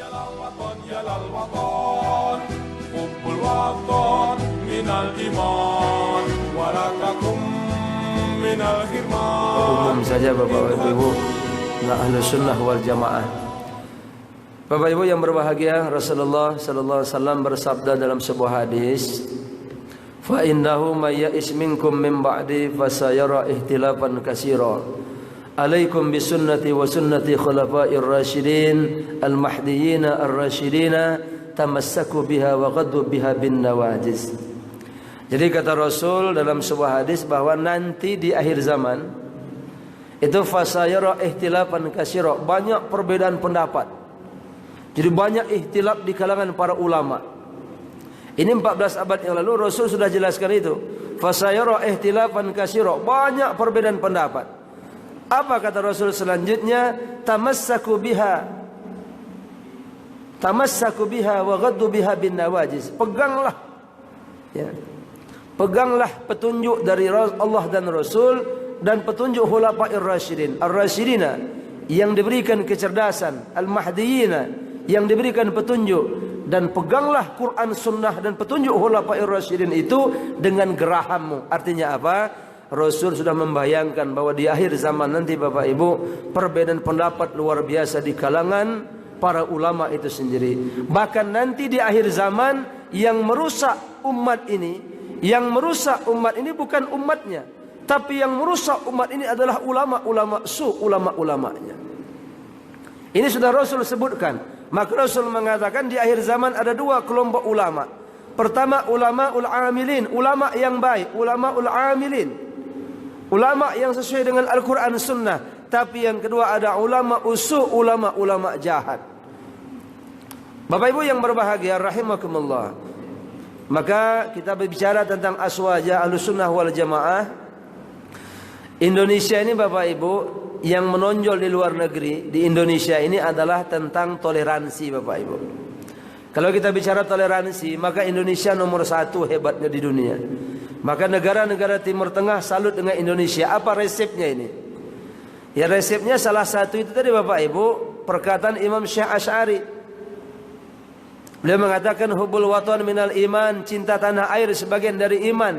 Umum saja Bapak Ibu, Ahlus Sunnah wal Jamaah. Bapak Ibu yang berbahagia, Rasulullah sallallahu alaihi wasallam bersabda dalam sebuah hadis, "Fa innahu may ya'is minkum min ba'di fasayara ihtilafan katsira. Alaikum bisunnati wa sunnati khulafa'ir rasyidin al-mahdiyyin ar-rasyidin tamassaku biha wa ghaddu biha bin nawajiz." Jadi kata Rasul dalam sebuah hadis bahwa nanti di akhir zaman itu fasayara ihtilafan katsira, banyak perbedaan pendapat. Jadi banyak ihtilaf di kalangan para ulama. Ini 14 abad yang lalu Rasul sudah jelaskan itu. Fasayara ihtilafan katsira, banyak perbedaan pendapat. Apa kata Rasul selanjutnya? Tamassaku biha wa ghaddu biha bin nawajiz. Peganglah, ya, peganglah petunjuk dari Allah dan Rasul dan petunjuk khulafa'ir rasyidin, ar-rasyidina yang diberikan kecerdasan, al-mahdiyina yang diberikan petunjuk, dan peganglah Quran sunnah dan petunjuk khulafa'ir rasyidin itu dengan gerahammu. Artinya apa? Rasul sudah membayangkan bahwa di akhir zaman nanti Bapak Ibu, perbedaan pendapat luar biasa di kalangan para ulama itu sendiri. Bahkan nanti di akhir zaman yang merusak umat ini, bukan umatnya, tapi yang merusak umat ini adalah ulama-ulama ulama-ulamanya. Ini sudah Rasul sebutkan. Maka Rasul mengatakan di akhir zaman ada dua kelompok ulama. Pertama, ulama-ul amilin, ulama yang baik, ulama-ul amilin, ulama yang sesuai dengan Al-Quran Sunnah. Tapi yang kedua ada ulama ulama-ulama jahat. Bapak Ibu yang berbahagia rahimakumullah. Maka kita berbicara tentang aswaja Ahlus Sunnah wal Jamaah. Indonesia ini Bapak Ibu, yang menonjol di luar negeri di Indonesia ini adalah tentang toleransi Bapak Ibu. Kalau kita bicara toleransi, maka Indonesia nomor 1 hebatnya di dunia. Maka negara-negara Timur Tengah salut dengan Indonesia. Apa resepnya ini? Ya resepnya salah satu itu tadi Bapak Ibu, perkataan Imam Syekh Asy'ari. Beliau mengatakan hubul watan minal iman, cinta tanah air sebagian dari iman.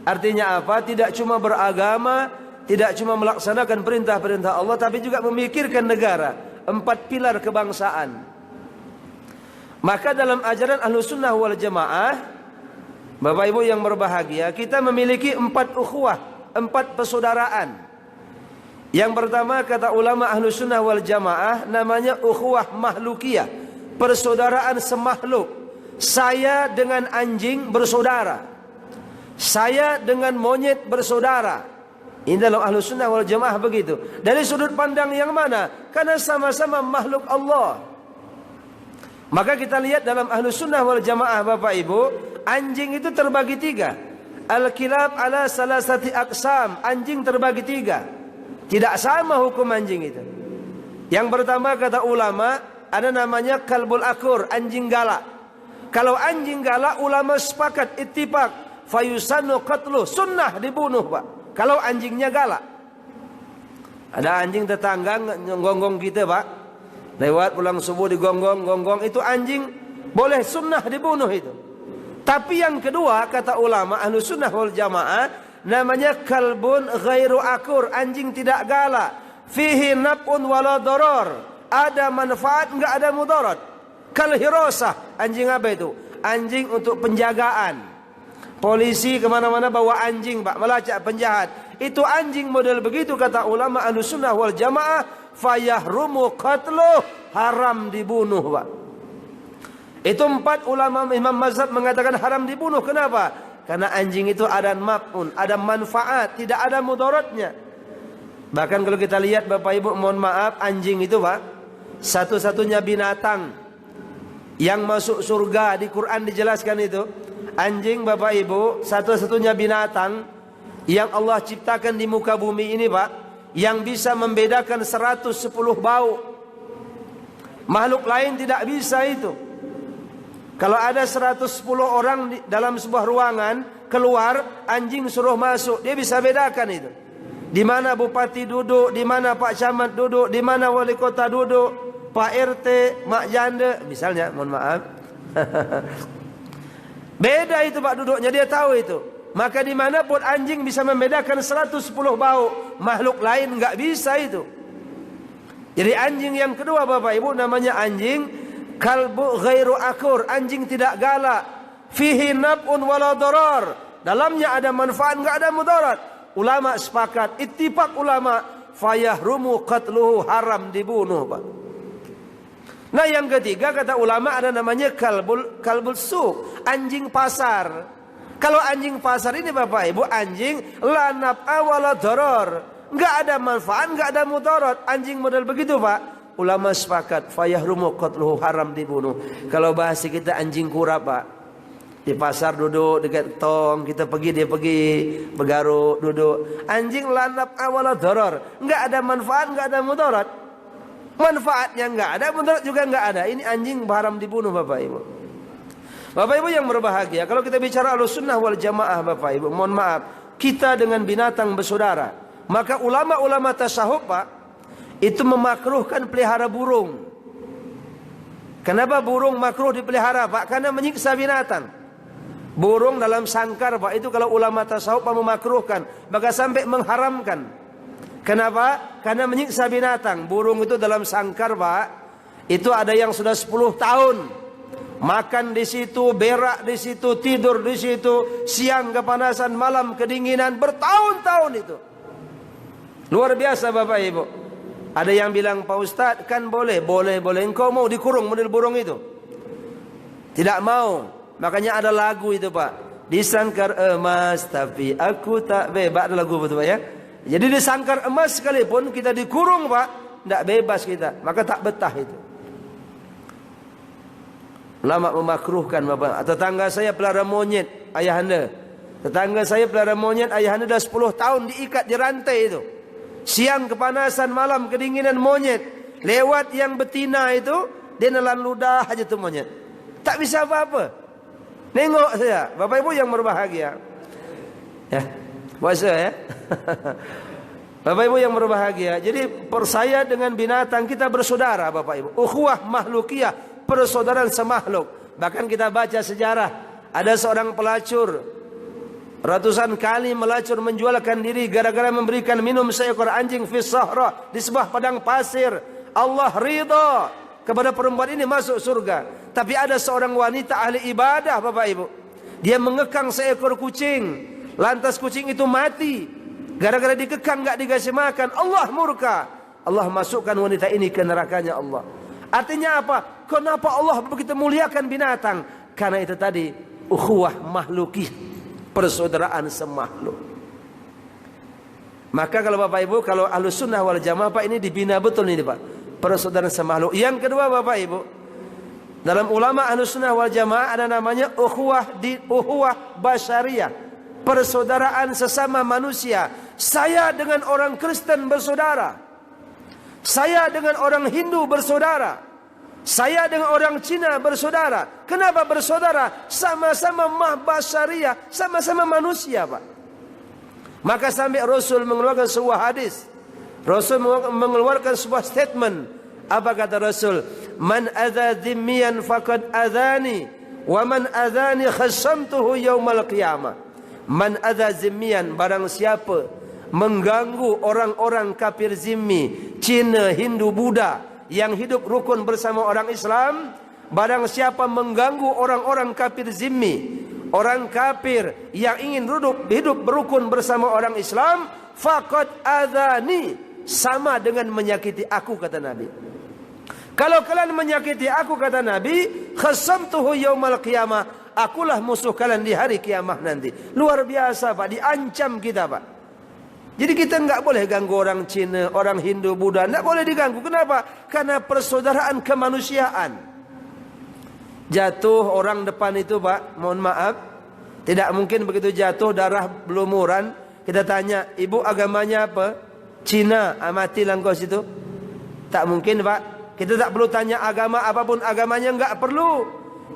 Artinya apa? Tidak cuma beragama, tidak cuma melaksanakan perintah-perintah Allah, tapi juga memikirkan negara. 4 pilar kebangsaan. Maka dalam ajaran Ahlus Sunnah wal Jamaah, Bapak Ibu yang berbahagia, kita memiliki 4 ukhuwah, 4 persaudaraan. Yang pertama kata ulama Ahlus Sunnah wal Jamaah namanya ukhuwah mahlukiyah, persaudaraan semakhluk. Saya dengan anjing bersaudara, saya dengan monyet bersaudara. Ini dalam Ahlus Sunnah wal Jamaah begitu. Dari sudut pandang yang mana? Karena sama-sama makhluk Allah. Maka kita lihat dalam Ahlus Sunnah wal Jamaah Bapak Ibu, anjing itu terbagi 3. Al-kilab ala salasati aqsam, anjing terbagi 3. Tidak sama hukum anjing itu. Yang pertama kata ulama, ada namanya kalbul akur, anjing galak. Kalau anjing galak ulama sepakat ittifaq, fayusannu qatluh, sunnah dibunuh Pak. Kalau anjingnya galak. Ada anjing tetangga ngonggong kita Pak, lewat pulang subuh digonggong, itu anjing boleh sunnah dibunuh itu. Tapi yang kedua kata ulama Ahlus Sunnah wal Jamaah namanya kalbun ghairu akur, anjing tidak galak. Fihi naf'un wala darar, ada manfaat enggak ada mudarat. Kal hirasah, anjing apa itu? Anjing untuk penjagaan. Polisi kemana-mana bawa anjing Pak, melacak penjahat. Itu anjing model begitu kata ulama Ahlus Sunnah wal Jamaah, fayahrumu qatluh, haram dibunuh Pak. Itu 4 ulama imam mazhab mengatakan haram dibunuh. Kenapa? Karena anjing itu ada maf'un, ada manfaat, tidak ada mudaratnya. Bahkan kalau kita lihat Bapak Ibu, mohon maaf, anjing itu Pak, satu-satunya binatang yang masuk surga. Di Quran dijelaskan itu. Anjing Bapak Ibu satu-satunya binatang yang Allah ciptakan di muka bumi ini Pak, yang bisa membedakan 110 bau. Makhluk lain tidak bisa itu. Kalau ada 110 orang dalam sebuah ruangan, keluar anjing suruh masuk, dia bisa bedakan itu. Di mana bupati duduk, di mana Pak Camat duduk, di mana wali kota duduk. Pak RT, mak janda, misalnya, mohon maaf. Beda itu Pak duduknya, dia tahu itu. Maka dimanapun anjing bisa membedakan 110 bau, makhluk lain nggak bisa itu. Jadi anjing yang kedua Bapak Ibu namanya anjing kalbu ghairu akur, anjing tidak galak. Fihi nab'un wala darar, dalamnya ada manfaat nggak ada mudarat. Ulama sepakat, ittifaq ulama, fayahrumu qatluhu, haram dibunuh Pak. Nah yang ketiga kata ulama ada namanya kalbul suq, anjing pasar. Kalau anjing pasar ini Bapak Ibu anjing la nab'a wala darar, enggak ada manfaat, enggak ada mudarat. Anjing model begitu Pak, ulama sepakat fayahrumu qatluhu, haram dibunuh. Kalau bahasa kita anjing kura Pak, di pasar duduk dekat tong, kita pergi dia pergi, bergaruk duduk. Anjing la nab'a wala darar, enggak ada manfaat, enggak ada mudarat. Manfaatnya enggak ada, mudarat juga enggak ada. Ini anjing haram dibunuh Bapak Ibu. Bapak Ibu yang berbahagia, kalau kita bicara Ahlussunnah wal Jamaah Bapak Ibu, mohon maaf, kita dengan binatang bersaudara. Maka ulama-ulama tasawuf Pak, itu memakruhkan pelihara burung. Kenapa burung makruh dipelihara Pak? Karena menyiksa binatang. Burung dalam sangkar Pak, itu kalau ulama tasawuf memakruhkan, maka sampai mengharamkan. Kenapa? Karena menyiksa binatang. Burung itu dalam sangkar Pak, itu ada yang sudah 10 tahun. Makan di situ, berak di situ, tidur di situ, siang kepanasan, malam kedinginan, bertahun-tahun itu. Luar biasa Bapak Ibu. Ada yang bilang, Pak Ustadz kan boleh. Engkau mau dikurung model burung itu? Tidak mau. Makanya ada lagu itu Pak. Disangkar emas tapi aku tak bebas. Ada lagu betul Pak ya. Jadi disangkar emas sekalipun kita dikurung Pak, tidak bebas kita. Maka tak betah itu. Ulama memakruhkan Bapak. Tetangga saya pelihara monyet, ayahanda. Tetangga saya pelihara monyet, ayahanda dah 10 tahun diikat di rantai itu. Siang kepanasan, malam kedinginan monyet. Lewat yang betina itu, dia nelan ludah aja tuh monyet. Tak bisa apa-apa. Nengok saya, Bapak Ibu yang berbahagia. Ya, puasa ya. Bapak Ibu yang berbahagia. Jadi persaya dengan binatang kita bersaudara Bapak Ibu. Ukhuwah makhlukiyah, persaudaraan semakhluk. Bahkan kita baca sejarah, ada seorang pelacur ratusan kali melacur menjualkan diri gara-gara memberikan minum seekor anjing fi sahra, di sebuah padang pasir. Allah ridha kepada perempuan ini masuk surga. Tapi ada seorang wanita ahli ibadah Bapak Ibu, dia mengekang seekor kucing, lantas kucing itu mati gara-gara dikekang, enggak dikasih makan. Allah murka, Allah masukkan wanita ini ke nerakanya Allah. Artinya apa? Kenapa Allah begitu muliakan binatang? Karena itu tadi ukhuwah makhluki, persaudaraan semakhluk. Maka kalau Bapak Ibu, kalau Ahlussunnah wal Jamaah Pak, ini dibina betul ini Pak, persaudaraan semakhluk. Yang kedua Bapak Ibu, dalam ulama Ahlussunnah wal Jamaah ada namanya ukhuwah basyariyah, persaudaraan sesama manusia. Saya dengan orang Kristen bersaudara, saya dengan orang Hindu bersaudara, saya dengan orang Cina bersaudara. Kenapa bersaudara? Sama-sama basyariyah, sama-sama manusia Pak. Maka sampai Rasul mengeluarkan sebuah hadis, Rasul mengeluarkan sebuah statement. Apa kata Rasul? Man adza dhimmiyan faqad adhani, wa man adhani khassamtuhu yaumal qiyamah. Man adza dhimmiyan, barang siapa mengganggu orang-orang kafir zimmi, Cina, Hindu, Buddha yang hidup rukun bersama orang Islam. Barang siapa mengganggu orang-orang kafir zimmi, orang kafir yang ingin hidup berukun bersama orang Islam, faqad adhani, sama dengan menyakiti aku kata Nabi. Kalau kalian menyakiti aku kata Nabi, khassamtuhu yaumal qiyamah, akulah musuh kalian di hari kiamat nanti. Luar biasa Pak, diancam kita Pak. Jadi kita enggak boleh ganggu orang Cina, orang Hindu, Buddha, enggak boleh diganggu. Kenapa? Karena persaudaraan kemanusiaan. Jatuh orang depan itu Pak, mohon maaf, tidak mungkin begitu jatuh darah berlumuran kita tanya, ibu agamanya apa? Cina, matilah engkau situ. Tak mungkin Pak. Kita tak perlu tanya agama apapun agamanya, enggak perlu.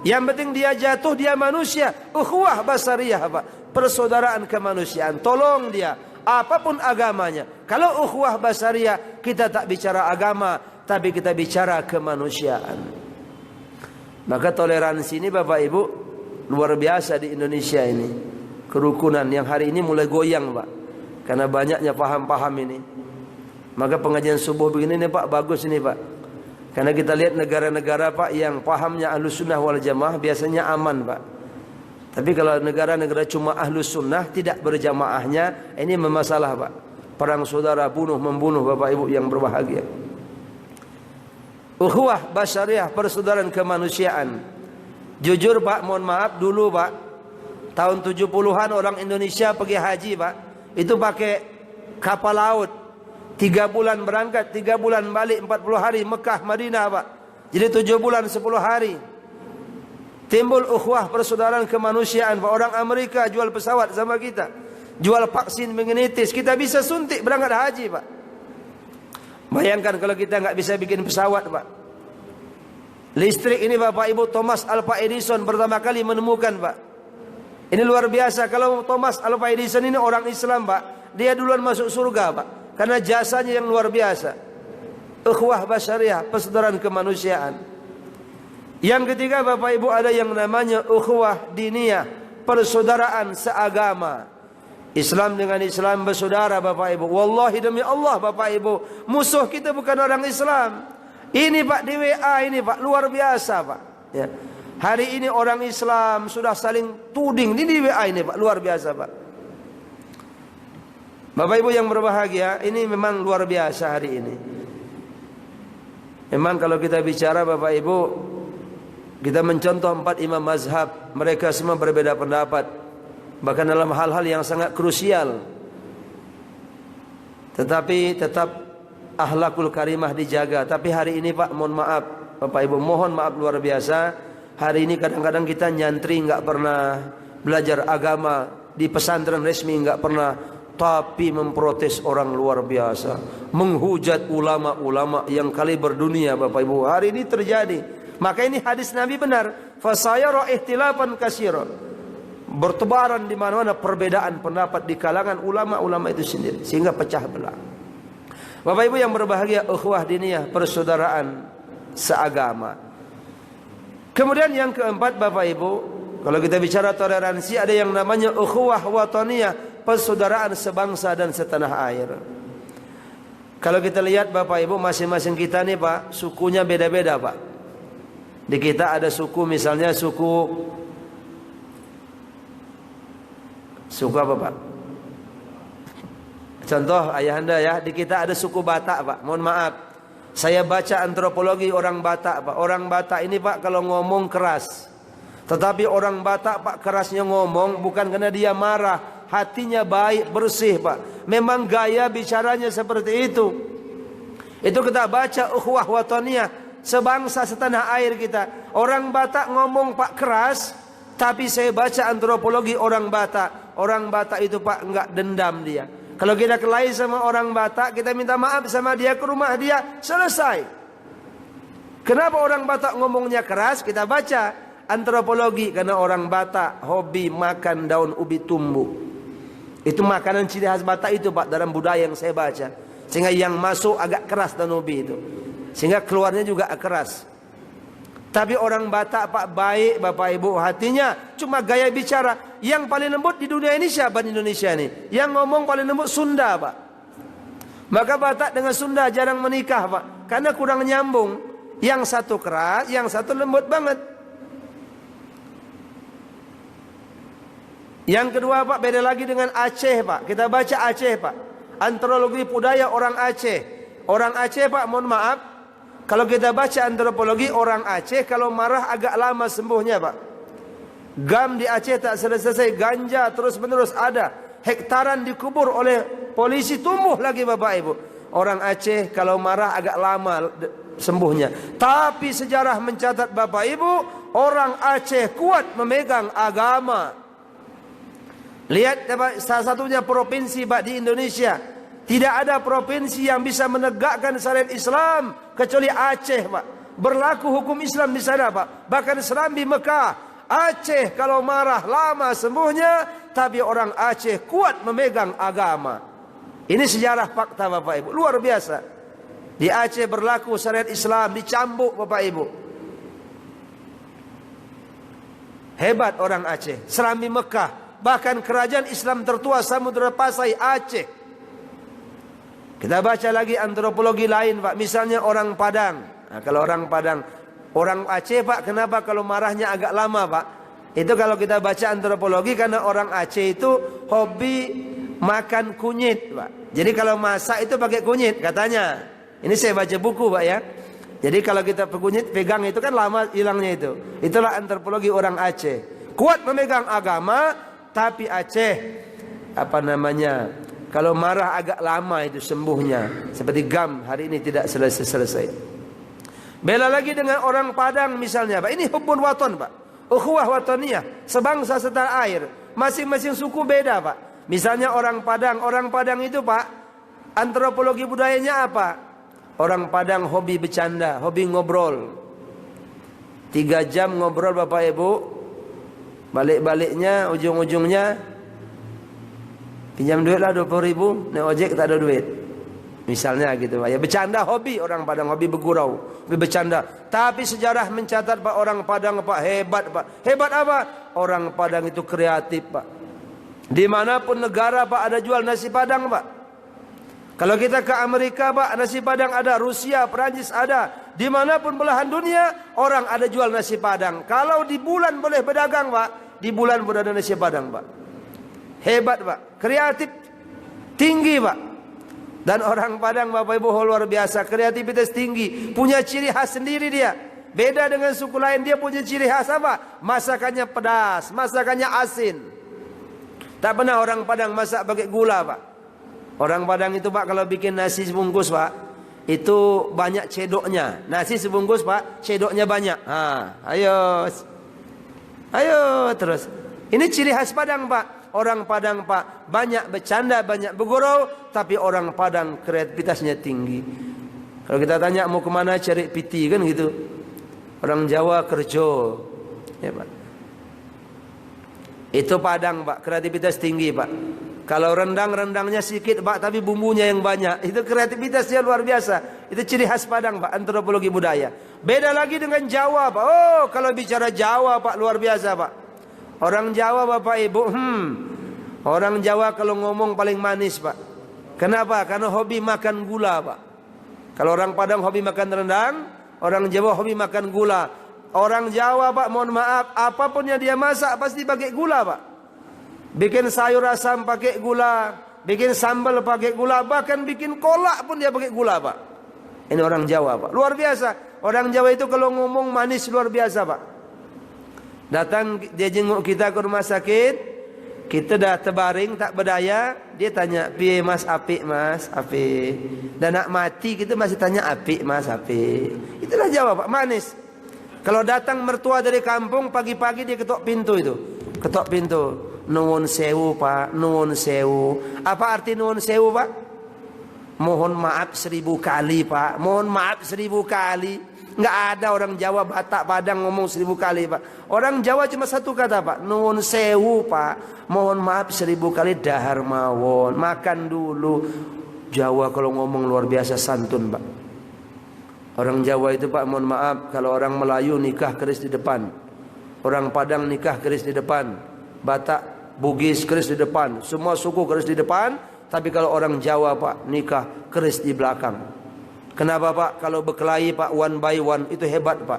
Yang penting dia jatuh, dia manusia. Ukhuwah basariyah Pak, persaudaraan kemanusiaan. Tolong dia apapun agamanya. Kalau ukhuwah basariyah, kita tak bicara agama, tapi kita bicara kemanusiaan. Maka toleransi ini Bapak Ibu luar biasa di Indonesia ini. Kerukunan yang hari ini mulai goyang Pak, karena banyaknya paham-paham ini. Maka pengajian subuh begini nih Pak, bagus ini Pak. Karena kita lihat negara-negara Pak yang pahamnya Ahlus Sunnah wal Jamaah biasanya aman Pak. Tapi kalau negara-negara cuma Ahlus Sunnah tidak berjamaahnya, ini bermasalah Pak. Perang saudara, bunuh membunuh Bapak Ibu yang berbahagia. Ukhuwah basyariah, persaudaraan kemanusiaan. Jujur Pak, mohon maaf dulu Pak, tahun 70-an orang Indonesia pergi haji Pak, itu pakai kapal laut. 3 bulan berangkat, 3 bulan balik, 40 hari Mekah, Madinah Pak. Jadi 7 bulan 10 hari. Timbul ukhuwah persaudaraan kemanusiaan Pak. Orang Amerika jual pesawat sama kita, jual vaksin meningitis, kita bisa suntik berangkat haji Pak. Bayangkan kalau kita nggak bisa bikin pesawat Pak. Listrik ini Bapak Ibu, Thomas Alva Edison pertama kali menemukan Pak. Ini luar biasa. Kalau Thomas Alva Edison ini orang Islam Pak, dia duluan masuk surga Pak, karena jasanya yang luar biasa. Ukhuwah basyariah, persaudaraan kemanusiaan. Yang ketiga Bapak Ibu ada yang namanya ukhuwah diniyah, persaudaraan seagama. Islam dengan Islam bersaudara Bapak Ibu. Wallahi demi Allah Bapak Ibu, musuh kita bukan orang Islam. Ini Pak di WA ini Pak luar biasa Pak. Ya. Hari ini orang Islam sudah saling tuding. Ini di WA ini Pak luar biasa Pak. Bapak Ibu yang berbahagia, ini memang luar biasa hari ini. Memang kalau kita bicara Bapak Ibu, kita mencontoh 4 imam mazhab, mereka semua berbeda pendapat, bahkan dalam hal-hal yang sangat krusial. Tetapi tetap akhlakul karimah dijaga. Tapi hari ini Pak, mohon maaf Bapak Ibu, mohon maaf luar biasa. Hari ini kadang-kadang kita nyantri nggak pernah belajar agama, di pesantren resmi nggak pernah, tapi memprotes orang luar biasa, menghujat ulama-ulama yang kaliber dunia Bapak Ibu. Hari ini terjadi. Maka ini hadis Nabi benar, fasayara ihtilafan katsira. Bertebaran di mana-mana perbedaan pendapat di kalangan ulama-ulama itu sendiri, sehingga pecah belah. Bapak Ibu yang berbahagia, ukhuwah diniyah, persaudaraan seagama. Kemudian yang keempat Bapak Ibu, kalau kita bicara toleransi, ada yang namanya ukhuwah wataniyah, persaudaraan sebangsa dan setanah air. Kalau kita lihat Bapak Ibu, masing-masing kita nih Pak, sukunya beda-beda Pak. Di kita ada suku, misalnya suku apa Pak? Contoh ayahanda ya, di kita ada suku Batak Pak. Mohon maaf, saya baca antropologi orang Batak Pak. Orang Batak ini Pak kalau ngomong keras. Tetapi orang Batak Pak kerasnya ngomong bukan karena dia marah, hatinya baik, bersih Pak. Memang gaya bicaranya seperti itu. Itu kita baca ukhuwah wataniyah, sebangsa setanah air kita. Orang Batak ngomong Pak keras, tapi saya baca antropologi orang Batak. Orang Batak itu Pak enggak dendam dia. Kalau kita kelahi sama orang Batak, kita minta maaf sama dia, ke rumah dia, selesai. Kenapa orang Batak ngomongnya keras? Kita baca antropologi, karena orang Batak hobi makan daun ubi tumbuh. Itu makanan ciri khas Batak itu Pak, dalam budaya yang saya baca. Sehingga yang masuk agak keras daun ubi itu, sehingga keluarnya juga keras. Tapi orang Batak Pak baik Bapak Ibu, hatinya cuma gaya bicara. Yang paling lembut di dunia ini siapa di Indonesia ini? Yang ngomong paling lembut Sunda Pak. Maka Batak dengan Sunda jarang menikah Pak, karena kurang nyambung. Yang satu keras, yang satu lembut banget. Yang kedua Pak, beda lagi dengan Aceh Pak. Kita baca Aceh Pak, antropologi budaya orang Aceh. Orang Aceh Pak, mohon maaf, kalau kita baca antropologi orang Aceh, kalau marah agak lama sembuhnya Pak. Gam di Aceh tak selesai, ganja terus menerus ada. Hektaran dikubur oleh polisi, tumbuh lagi Bapak Ibu. Orang Aceh kalau marah agak lama sembuhnya. Tapi sejarah mencatat Bapak Ibu, orang Aceh kuat memegang agama. Lihat salah satunya provinsi Pak di Indonesia, tidak ada provinsi yang bisa menegakkan syariat Islam kecuali Aceh Pak. Berlaku hukum Islam di sana Pak. Bahkan Serambi Mekah, Aceh kalau marah lama sembuhnya, tapi orang Aceh kuat memegang agama. Ini sejarah fakta Bapak Ibu, luar biasa. Di Aceh berlaku syariat Islam, dicambuk Bapak Ibu. Hebat orang Aceh, Serambi Mekah, bahkan kerajaan Islam tertua Samudra Pasai Aceh. Kita baca lagi antropologi lain Pak, misalnya orang Padang. Nah, kalau orang Padang, orang Aceh Pak, kenapa kalau marahnya agak lama Pak? Itu kalau kita baca antropologi karena orang Aceh itu hobi makan kunyit Pak. Jadi kalau masak itu pakai kunyit katanya. Ini saya baca buku Pak ya. Jadi kalau kita kunyit pegang itu kan lama hilangnya itu. Itulah antropologi orang Aceh. Kuat memegang agama, tapi Aceh kalau marah agak lama itu sembuhnya. Seperti gam hari ini tidak selesai. Beda lagi dengan orang Padang misalnya Pak. Ini hubbun waton Pak. Ukhuwah wataniyah, sebangsa setanah air. Masing-masing suku beda Pak. Misalnya orang Padang itu Pak, antropologi budayanya apa? Orang Padang hobi bercanda, hobi ngobrol. 3 jam ngobrol Bapak Ibu. Balik-baliknya, ujung-ujungnya pinjam duit lah 20.000, naik ojek tak ada duit. Misalnya gitu Pak. Ya bercanda hobi orang Padang, hobi bergurau, hobi bercanda. Tapi sejarah mencatat Pak, orang Padang Pak hebat Pak. Hebat apa? Orang Padang itu kreatif Pak. Dimanapun negara Pak ada jual nasi Padang Pak. Kalau kita ke Amerika Pak, nasi Padang ada, Rusia, Perancis ada. Dimanapun belahan dunia, orang ada jual nasi Padang. Kalau di bulan boleh berdagang Pak, di bulan boleh ada nasi Padang Pak. Hebat Pak, kreatif, tinggi Pak. Dan orang Padang Bapak Ibu luar biasa, kreativitas tinggi. Punya ciri khas sendiri dia. Beda dengan suku lain, dia punya ciri khas apa? Masakannya pedas, masakannya asin. Tak pernah orang Padang masak pakai gula Pak. Orang Padang itu Pak kalau bikin nasi sebungkus Pak, itu banyak cedoknya. Nasi sebungkus Pak, cedoknya banyak. Ayo terus. Ini ciri khas Padang Pak. Orang Padang Pak banyak bercanda, banyak bergurau, tapi orang Padang kreativitasnya tinggi. Kalau kita tanya mau kemana cari piti kan gitu. Orang Jawa kerja, ya Pak. Itu Padang Pak, kreativitas tinggi Pak. Kalau rendangnya sedikit Pak, tapi bumbunya yang banyak. Itu kreativitasnya luar biasa. Itu ciri khas Padang Pak, antropologi budaya. Beda lagi dengan Jawa Pak. Oh, kalau bicara Jawa Pak, luar biasa Pak. Orang Jawa Bapak Ibu, orang Jawa kalau ngomong paling manis Pak. Kenapa? Karena hobi makan gula Pak. Kalau orang Padang hobi makan rendang, orang Jawa hobi makan gula. Orang Jawa Pak, mohon maaf, apapun yang dia masak pasti pakai gula Pak. Bikin sayur asam pakai gula, bikin sambal pakai gula, bahkan bikin kolak pun dia pakai gula Pak. Ini orang Jawa Pak, luar biasa. Orang Jawa itu kalau ngomong manis luar biasa Pak. Datang dia jenguk kita ke rumah sakit, kita dah terbaring tak berdaya, dia tanya, "Piye Mas, apik Mas, apik." Dan nak mati kita masih tanya, "Apik Mas, apik." Itulah Jawa Pak, manis. Kalau datang mertua dari kampung pagi-pagi dia ketok pintu itu. Ketok pintu. Nuwun sewu Pak, nuwun sewu. Apa arti nuwun sewu Pak? Mohon maaf 1000 kali Pak. Mohon maaf 1000 kali. Enggak ada orang Jawa, Batak, Padang ngomong 1000 kali Pak. Orang Jawa cuma satu kata Pak. Nuwun sewu Pak. Mohon maaf 1000 kali dahar mawon. Makan dulu. Jawa kalau ngomong luar biasa santun Pak. Orang Jawa itu Pak, mohon maaf, kalau orang Melayu nikah keris di depan. Orang Padang nikah keris di depan. Batak, Bugis keris di depan, semua suku keris di depan. Tapi kalau orang Jawa Pak, nikah keris di belakang. Kenapa Pak? Kalau berkelahi Pak, one by one, itu hebat Pak.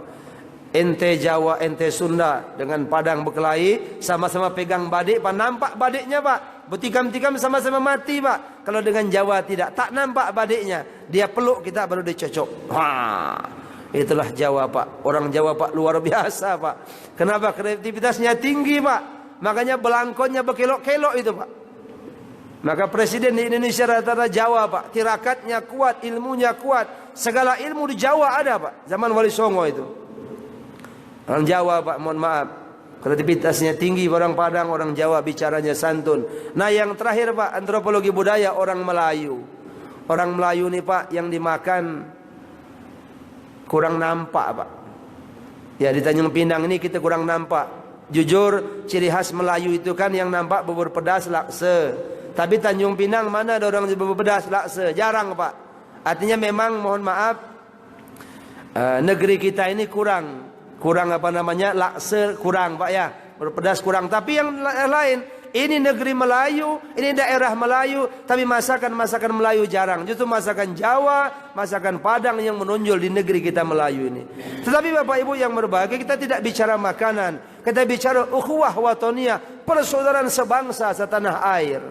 Ente Jawa, ente Sunda dengan Padang berkelahi, sama-sama pegang badik Pak, nampak badiknya Pak. Bertikam-tikam sama-sama mati Pak. Kalau dengan Jawa tidak, tak nampak badiknya. Dia peluk kita baru dia cocok. Itulah Jawa Pak. Orang Jawa Pak luar biasa Pak. Kenapa? Kreativitasnya tinggi Pak. Makanya belangkonnya berkelok-kelok itu Pak. Maka presiden di Indonesia rata-rata Jawa Pak. Tirakatnya kuat, ilmunya kuat. Segala ilmu di Jawa ada Pak. Zaman Wali Songo itu. Orang Jawa Pak, mohon maaf, kreativitasnya tinggi. Orang Padang, orang Jawa bicaranya santun. Nah yang terakhir Pak, antropologi budaya orang Melayu. Orang Melayu nih Pak, yang dimakan kurang nampak Pak. Ya di Tanjung Pinang ini kita kurang nampak. Jujur ciri khas Melayu itu kan yang nampak bubur pedas laksa. Tapi Tanjung Pinang mana ada orang bubur pedas laksa? Jarang Pak. Artinya memang mohon maaf, negeri kita ini kurang apa namanya, laksa kurang Pak ya, berpedas kurang. Tapi yang lain, ini negeri Melayu, ini daerah Melayu, tapi masakan Melayu jarang. Justru masakan Jawa, masakan Padang yang menonjol di negeri kita Melayu ini. Tetapi Bapak Ibu yang berbahagia, kita tidak bicara makanan, kita bicara ukhuwah watoniyah, persaudaraan sebangsa setanah air.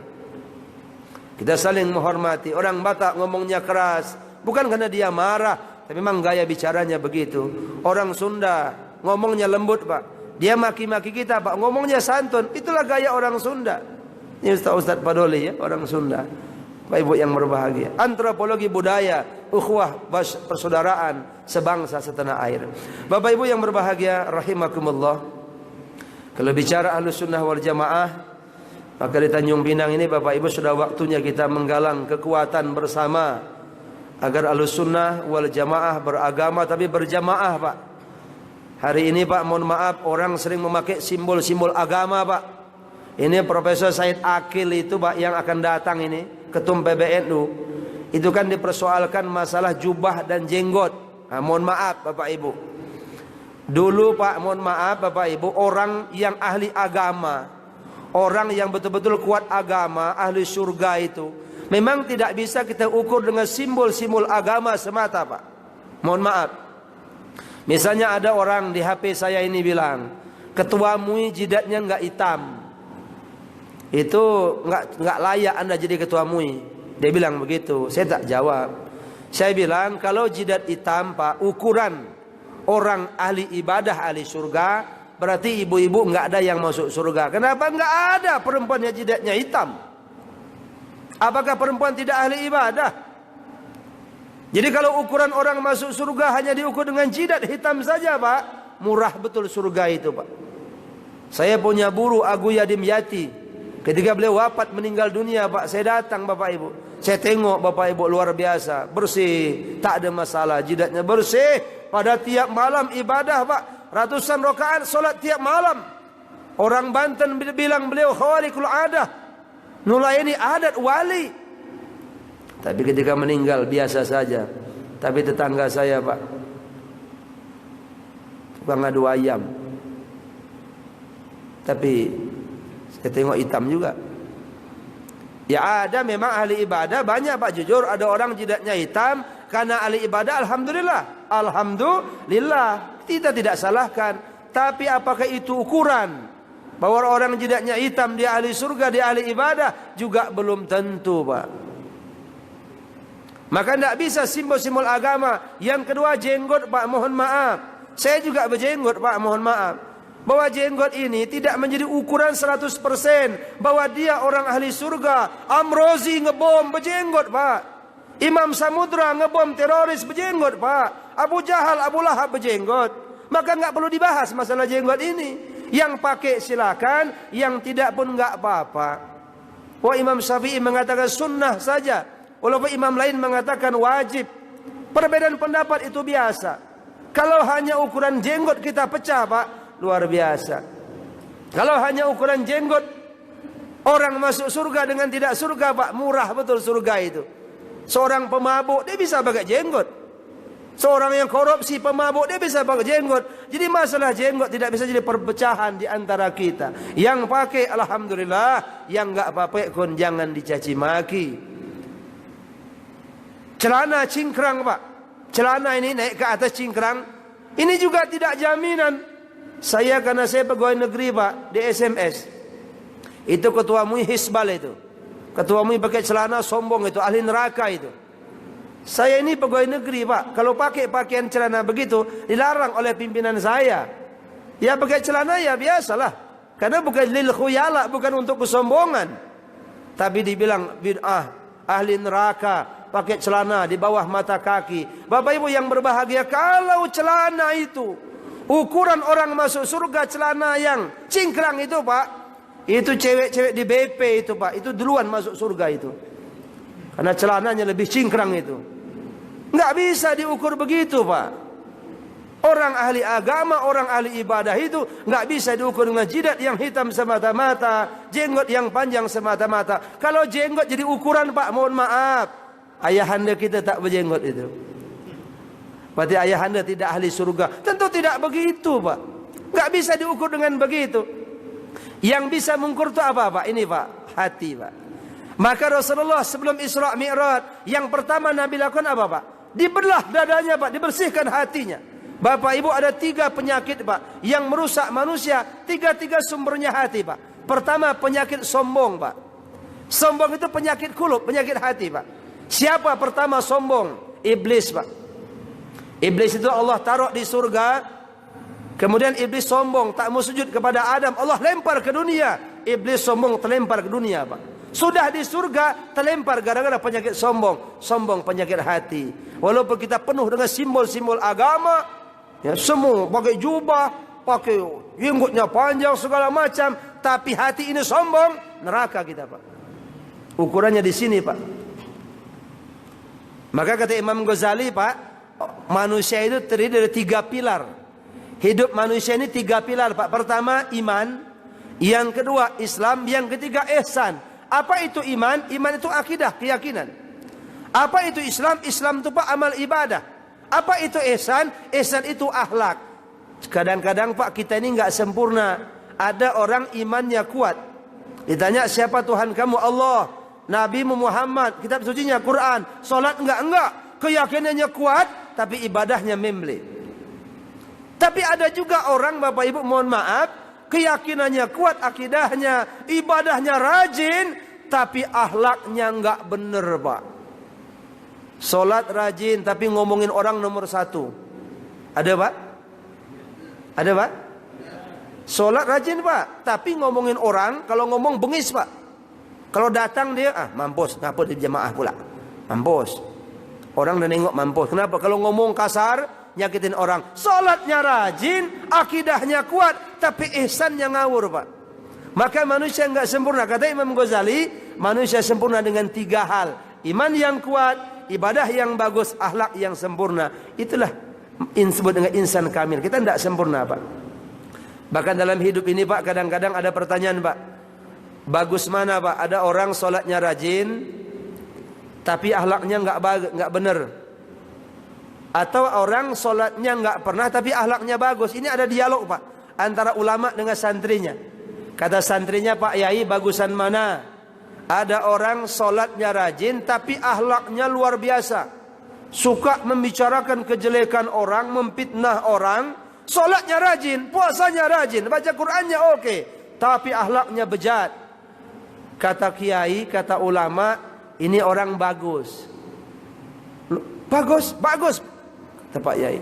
Kita saling menghormati. Orang Batak ngomongnya keras, bukan karena dia marah, tapi memang gaya bicaranya begitu. Orang Sunda ngomongnya lembut Pak. Dia maki-maki kita Pak, ngomongnya santun. Itulah gaya orang Sunda. Ini Ustaz Padoli ya, orang Sunda. Bapak Ibu yang berbahagia. Antropologi budaya, ukhuwah persaudaraan sebangsa setanah air. Bapak Ibu yang berbahagia rahimakumullah. Kalau bicara Ahlussunnah wal Jamaah, maka di Tanjung Pinang ini Bapak Ibu sudah waktunya kita menggalang kekuatan bersama agar Ahlussunnah wal Jamaah beragama tapi berjamaah Pak. Hari ini Pak, mohon maaf, orang sering memakai simbol-simbol agama Pak. Ini Profesor Said Akil itu Pak yang akan datang ini, Ketum PBNU. Itu kan dipersoalkan masalah jubah dan jenggot. Nah, mohon maaf Bapak Ibu. Dulu Pak, mohon maaf Bapak Ibu, orang yang ahli agama, orang yang betul-betul kuat agama, ahli surga itu, memang tidak bisa kita ukur dengan simbol-simbol agama semata Pak. Mohon maaf. Misalnya ada orang di HP saya ini bilang, ketua MUI jidatnya enggak hitam. Itu enggak layak Anda jadi ketua MUI. Dia bilang begitu. Saya tak jawab. Saya bilang kalau jidat hitam Pak, ukuran orang ahli ibadah, ahli surga, berarti ibu-ibu enggak ada yang masuk surga. Kenapa enggak ada perempuan yang jidatnya hitam? Apakah perempuan tidak ahli ibadah? Jadi kalau ukuran orang masuk surga hanya diukur dengan jidat hitam saja Pak, murah betul surga itu Pak. Saya punya guru Agu Yadim Yati. Ketika beliau wafat meninggal dunia Pak, saya datang Bapak Ibu. Saya tengok Bapak Ibu luar biasa, bersih, tak ada masalah, jidatnya bersih. Pada tiap malam ibadah Pak, ratusan rakaat solat tiap malam. Orang Banten bilang beliau khawariqul adah, nulayani adat wali. Tapi ketika meninggal biasa saja. Tapi tetangga saya Pak, tukang adu ayam. Tapi saya tengok hitam juga. Ya ada memang ahli ibadah banyak Pak, jujur ada orang jidatnya hitam karena ahli ibadah, alhamdulillah. Alhamdulillah, kita tidak salahkan. Tapi apakah itu ukuran bahwa orang jidatnya hitam dia ahli surga, dia ahli ibadah? Juga belum tentu Pak. Maka tidak bisa simbol-simbol agama. Yang kedua jenggot Pak, mohon maaf. Saya juga berjenggot Pak, mohon maaf. Bahwa jenggot ini tidak menjadi ukuran 100% bahwa dia orang ahli surga. Amrozi ngebom berjenggot Pak. Imam Samudra ngebom teroris berjenggot Pak. Abu Jahal, Abu Lahab berjenggot. Maka nggak perlu dibahas masalah jenggot ini. Yang pakai silakan, yang tidak pun nggak apa-apa. Wah, Imam Syafi'i mengatakan sunnah saja. Walaupun imam lain mengatakan wajib. Perbedaan pendapat itu biasa. Kalau hanya ukuran jenggot kita pecah Pak, luar biasa. Kalau hanya ukuran jenggot orang masuk surga dengan tidak surga Pak, murah betul surga itu. Seorang pemabuk dia bisa pakai jenggot. Seorang yang korupsi pemabuk dia bisa pakai jenggot. Jadi masalah jenggot tidak bisa jadi perpecahan di antara kita. Yang pakai alhamdulillah, yang enggak pakai pun jangan dicaci maki. Celana cingkrang Pak, celana ini naik ke atas cingkrang, ini juga tidak jaminan. Saya karena saya pegawai negeri Pak, di SMS. Itu ketua MUI Hisbal itu. Ketua MUI pakai celana sombong itu, ahli neraka itu. Saya ini pegawai negeri Pak, kalau pakai pakaian celana begitu dilarang oleh pimpinan saya. Ya pakai celana ya biasalah, karena bukan lil khuyala, bukan untuk kesombongan. Tapi dibilang bid'ah, ahli neraka, pakai celana di bawah mata kaki. Bapak Ibu yang berbahagia, kalau celana itu ukuran orang masuk surga, celana yang cingkrang itu Pak, itu cewek-cewek di BP itu Pak, itu duluan masuk surga itu. Karena celananya lebih cingkrang itu. Nggak bisa diukur begitu Pak. Orang ahli agama, orang ahli ibadah itu nggak bisa diukur dengan jidat yang hitam semata-mata, jenggot yang panjang semata-mata. Kalau jenggot jadi ukuran Pak, mohon maaf, ayahanda kita tak berjenggot itu? Berarti ayahanda tidak ahli surga. Tentu tidak begitu, Pak. Enggak bisa diukur dengan begitu. Yang bisa mengukur itu apa, Pak? Ini, Pak, hati, Pak. Maka Rasulullah sebelum Isra Mi'raj, yang pertama Nabi lakukan apa, Pak? Dibelah dadanya, Pak, dibersihkan hatinya. Bapak Ibu, ada 3 penyakit, Pak, yang merusak manusia. 3 sumbernya hati, Pak. Pertama, penyakit sombong, Pak. Sombong itu penyakit kulub, penyakit hati, Pak. Siapa pertama sombong? Iblis, Pak. Iblis itu Allah taruh di surga. Kemudian iblis sombong, tak mau sujud kepada Adam. Allah lempar ke dunia. Iblis sombong, terlempar ke dunia, Pak. Sudah di surga, terlempar gara-gara penyakit sombong. Sombong penyakit hati. Walaupun kita penuh dengan simbol-simbol agama, ya, semua pakai jubah, pakai jenggotnya panjang segala macam, tapi hati ini sombong, neraka kita, Pak. Ukurannya di sini, Pak. Maka kata Imam Ghazali, Pak, manusia itu terdiri dari 3 pilar. Hidup manusia ini 3 pilar, Pak. Pertama, iman. Yang kedua, Islam. Yang ketiga, ihsan. Apa itu iman? Iman itu akidah, keyakinan. Apa itu Islam? Islam itu, Pak, amal ibadah. Apa itu ihsan? Ihsan itu akhlak. Kadang-kadang, Pak, kita ini nggak sempurna. Ada orang imannya kuat. Ditanya, siapa Tuhan kamu? Allah. Nabi Muhammad. Kitab sucinya Quran. Salat enggak. Keyakinannya kuat, tapi ibadahnya memble. Tapi ada juga orang, Bapak Ibu, mohon maaf, keyakinannya kuat, akidahnya, ibadahnya rajin, tapi akhlaknya enggak bener, Pak. Salat rajin, tapi ngomongin orang nomor 1. Ada, Pak? Ada, Pak? Salat rajin, Pak, tapi ngomongin orang, kalau ngomong bengis, Pak. Kalau datang dia, mampus, ngapa di jamaah pula? Mampus. Orang udah nengok mampus. Kenapa? Kalau ngomong kasar, nyakitin orang. Salatnya rajin, akidahnya kuat, tapi ihsannya ngawur, Pak. Maka manusia enggak sempurna. Kata Imam Ghazali, manusia sempurna dengan 3 hal. Iman yang kuat, ibadah yang bagus, akhlak yang sempurna. Itulah disebut dengan insan kamil. Kita enggak sempurna, Pak. Bahkan dalam hidup ini, Pak, kadang-kadang ada pertanyaan, Pak. Bagus mana, Pak? Ada orang salatnya rajin, tapi akhlaknya enggak benar. Atau orang salatnya enggak pernah, tapi akhlaknya bagus. Ini ada dialog, Pak, antara ulama dengan santrinya. Kata santrinya, Pak Yai, bagusan mana? Ada orang salatnya rajin, tapi akhlaknya luar biasa. Suka membicarakan kejelekan orang, memfitnah orang. Salatnya rajin, puasanya rajin, baca Qur'annya oke, tapi akhlaknya bejat. Kata kiai, kata ulama, ini orang bagus. Bagus, bagus, kata Pak Yai.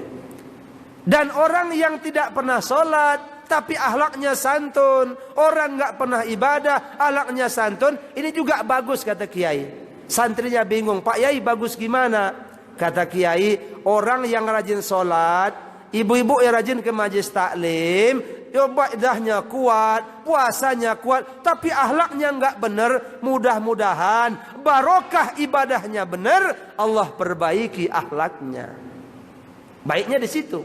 Dan orang yang tidak pernah sholat, tapi akhlaknya santun. Orang nggak pernah ibadah, akhlaknya santun. Ini juga bagus, kata kiai. Santrinya bingung, Pak Yai bagus gimana? Kata kiai, orang yang rajin sholat, ibu-ibu yang rajin ke majelis taklim, ibadahnya kuat, puasanya kuat, tapi akhlaknya enggak benar. Mudah-mudahan barokah ibadahnya benar, Allah perbaiki akhlaknya. Baiknya di situ.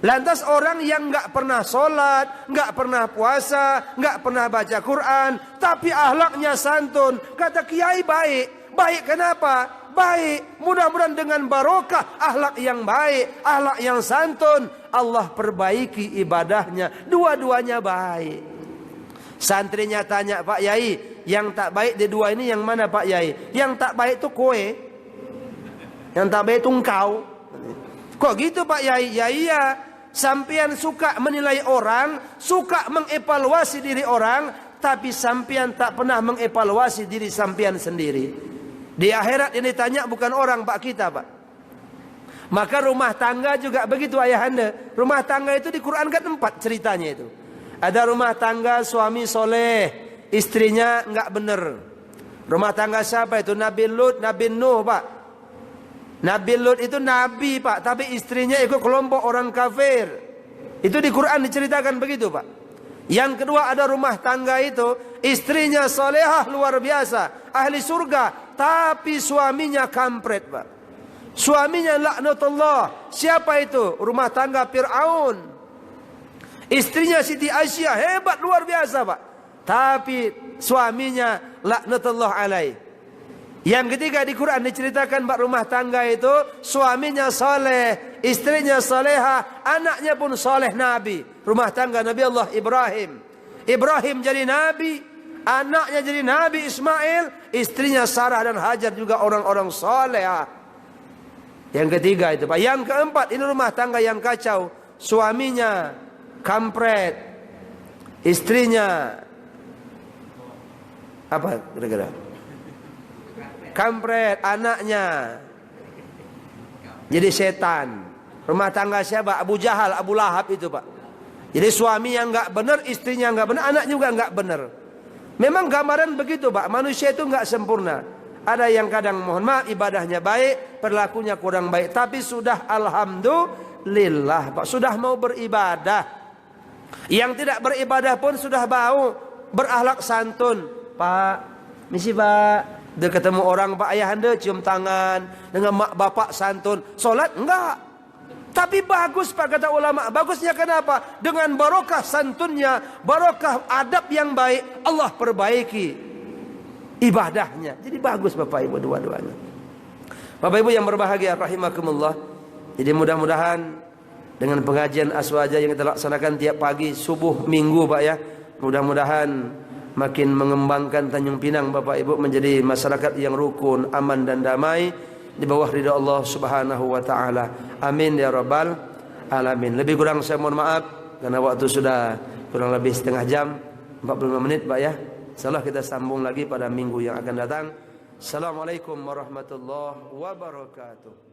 Lantas orang yang enggak pernah sholat, enggak pernah puasa, enggak pernah baca Quran, tapi akhlaknya santun, kata kiai baik. Baik kenapa? Baik, mudah-mudahan dengan barokah akhlak yang baik, akhlak yang santun, Allah perbaiki ibadahnya. Dua-duanya baik. Santrinya tanya, Pak Yai, yang tak baik di dua ini yang mana, Pak Yai? Yang tak baik itu kue, yang tak baik itu engkau. Kok gitu, Pak Yai? Ya iya, sampian suka menilai orang, suka mengevaluasi diri orang, tapi sampian tak pernah mengevaluasi diri sampian sendiri. Di akhirat ini tanya bukan orang, Pak, kita, Pak. Maka rumah tangga juga begitu, ayahanda. Rumah tangga itu di Quran kan 4 ceritanya itu. Ada rumah tangga suami soleh, istrinya enggak benar. Rumah tangga siapa itu? Nabi Lut, Nabi Nuh, Pak. Nabi Lut itu nabi, Pak, tapi istrinya ikut kelompok orang kafir. Itu di Quran diceritakan begitu, Pak. Yang kedua ada rumah tangga itu, istrinya solehah luar biasa, ahli surga, tapi suaminya kampret, Pak. Suaminya laknatullah. Siapa itu? Rumah tangga Fir'aun. Istrinya Siti Aisyah, hebat luar biasa, Pak. Tapi suaminya laknatullah alaih. Yang ketiga di Quran diceritakan bab rumah tangga itu suaminya soleh, istrinya soleha, anaknya pun soleh Nabi. Rumah tangga Nabi Allah Ibrahim. Ibrahim jadi Nabi, anaknya jadi Nabi Ismail, istrinya Sarah dan Hajar juga orang-orang soleha. Yang ketiga itu Pak. Yang keempat ini rumah tangga yang kacau. Suaminya kampret, istrinya apa kira-kira? Kampret, anaknya jadi setan. Rumah tangga siapa? Abu Jahal, Abu Lahab itu Pak. Jadi suami yang enggak benar, istrinya enggak benar, anak juga enggak benar. Memang gambaran begitu Pak. Manusia itu enggak sempurna. Ada yang kadang mohon maaf ibadahnya baik, perilakunya kurang baik, tapi sudah alhamdulillah Pak, sudah mau beribadah. Yang tidak beribadah pun sudah bau berakhlak santun. Pak, misi Pak, dia ketemu orang Pak ayahanda cium tangan, dengan mak bapak santun. Solat enggak. Tapi bagus Pak kata ulama. Bagusnya kenapa? Dengan barokah santunnya, barokah adab yang baik, Allah perbaiki ibadahnya. Jadi bagus Bapak Ibu dua-duanya. Bapak Ibu yang berbahagia rahimakumullah. Jadi mudah-mudahan dengan pengajian aswaja yang kita laksanakan tiap pagi subuh minggu Pak ya, mudah-mudahan makin mengembangkan Tanjung Pinang Bapak Ibu menjadi masyarakat yang rukun, aman dan damai di bawah ridha Allah Subhanahu wa taala. Amin ya rabbal alamin. Lebih kurang saya mohon maaf karena waktu sudah kurang lebih setengah jam, 45 menit Pak ya. Insyaallah kita sambung lagi pada minggu yang akan datang. Assalamualaikum warahmatullahi wabarakatuh.